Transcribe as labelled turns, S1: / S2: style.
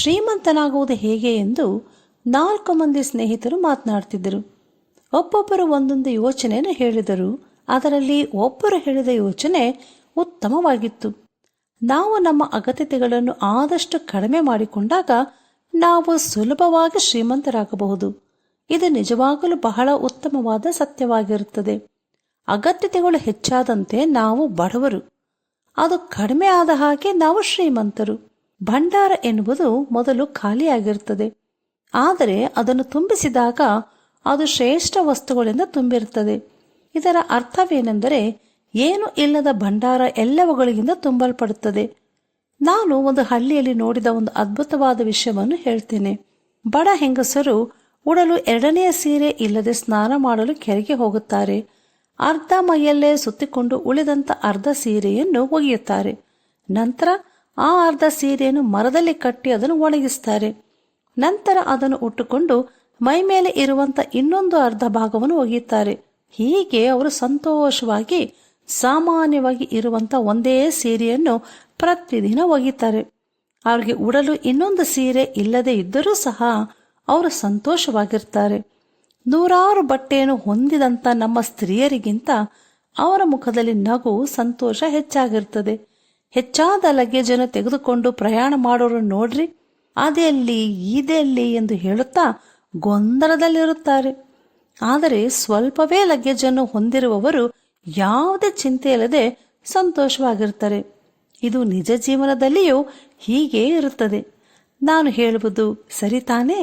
S1: ಶ್ರೀಮಂತನಾಗುವುದು ಹೇಗೆ ಎಂದು 4 ಮಂದಿ ಸ್ನೇಹಿತರು ಮಾತನಾಡ್ತಿದ್ದರು. ಒಬ್ಬೊಬ್ಬರು ಒಂದೊಂದು ಯೋಚನೆಯನ್ನು ಹೇಳಿದರು. ಅದರಲ್ಲಿ ಒಬ್ಬರು ಹೇಳಿದ ಯೋಚನೆ ಉತ್ತಮವಾಗಿತ್ತು. ನಾವು ನಮ್ಮ ಅಗತ್ಯತೆಗಳನ್ನು ಆದಷ್ಟು ಕಡಿಮೆ ಮಾಡಿಕೊಂಡಾಗ ನಾವು ಸುಲಭವಾಗಿ ಶ್ರೀಮಂತರಾಗಬಹುದು. ಇದು ನಿಜವಾಗಲೂ ಬಹಳ ಉತ್ತಮವಾದ ಸತ್ಯವಾಗಿರುತ್ತದೆ. ಅಗತ್ಯತೆಗಳು ಹೆಚ್ಚಾದಂತೆ ನಾವು ಬಡವರು, ಅದು ಕಡಿಮೆ ಆದ ಹಾಗೆ ನಾವು ಶ್ರೀಮಂತರು. ಭಂಡಾರ ಎನ್ನುವುದು ಮೊದಲು ಖಾಲಿಯಾಗಿರುತ್ತದೆ, ಆದರೆ ಅದನ್ನು ತುಂಬಿಸಿದಾಗ ಅದು ಶ್ರೇಷ್ಠ ವಸ್ತುಗಳಿಂದ ತುಂಬಿರುತ್ತದೆ. ಇದರ ಅರ್ಥವೇನೆಂದರೆ ಏನು ಇಲ್ಲದ ಭಂಡಾರ ಎಲ್ಲವುಗಳಿಂದ ತುಂಬಲ್ಪಡುತ್ತದೆ. ನಾನು ಒಂದು ಹಳ್ಳಿಯಲ್ಲಿ ನೋಡಿದ ಒಂದು ಅದ್ಭುತವಾದ ವಿಷಯವನ್ನು ಹೇಳ್ತೇನೆ. ಬಡ ಹೆಂಗಸರು ಉಡಲು 2ನೇ ಸೀರೆ ಇಲ್ಲದೆ ಸ್ನಾನ ಮಾಡಲು ಕೆರೆಗೆ ಹೋಗುತ್ತಾರೆ. ಅರ್ಧ ಮೈಯಲ್ಲೇ ಸುತ್ತಿಕೊಂಡು ಉಳಿದಂತ ಅರ್ಧ ಸೀರೆಯನ್ನು ಒಗೆಯುತ್ತಾರೆ. ನಂತರ ಆ ಅರ್ಧ ಸೀರೆಯನ್ನು ಮರದಲ್ಲಿ ಕಟ್ಟಿ ಅದನ್ನು ಒಣಗಿಸ್ತಾರೆ. ನಂತರ ಅದನ್ನು ಉಟ್ಟುಕೊಂಡು ಮೈ ಮೇಲೆ ಇರುವಂತ ಇನ್ನೊಂದು ಅರ್ಧ ಭಾಗವನ್ನು ಒಗೆಯುತ್ತಾರೆ. ಹೀಗೆ ಅವರು ಸಂತೋಷವಾಗಿ ಸಾಮಾನ್ಯವಾಗಿ ಇರುವಂತ ಒಂದೇ ಸೀರೆಯನ್ನು ಪ್ರತಿದಿನ ಒಗೆಯುತ್ತಾರೆ. ಅವರಿಗೆ ಉಡಲು ಇನ್ನೊಂದು ಸೀರೆ ಇಲ್ಲದೆ ಇದ್ದರೂ ಸಹ ಅವರು ಸಂತೋಷವಾಗಿರ್ತಾರೆ. 100 ಬಟ್ಟೆಯನ್ನು ಹೊಂದಿದಂತ ನಮ್ಮ ಸ್ತ್ರೀಯರಿಗಿಂತ ಅವರ ಮುಖದಲ್ಲಿ ನಗು, ಸಂತೋಷ ಹೆಚ್ಚಾಗಿರ್ತದೆ. ಹೆಚ್ಚಾದ ಲಗೇಜನ್ನು ತೆಗೆದುಕೊಂಡು ಪ್ರಯಾಣ ಮಾಡೋರು ನೋಡ್ರಿ, ಅದೆಲ್ಲಿ ಇದೆಲ್ಲಿ ಎಂದು ಹೇಳುತ್ತಾ ಗೊಂದಲದಲ್ಲಿರುತ್ತಾರೆ. ಆದರೆ ಸ್ವಲ್ಪವೇ ಲಗೇಜನ್ನು ಹೊಂದಿರುವವರು ಯಾವುದೇ ಚಿಂತೆ ಇಲ್ಲದೆ ಸಂತೋಷವಾಗಿರ್ತಾರೆ. ಇದು ನಿಜ ಜೀವನದಲ್ಲಿಯೂ ಹೀಗೇ ಇರುತ್ತದೆ. ನಾನು ಹೇಳುವುದು ಸರಿ ತಾನೇ?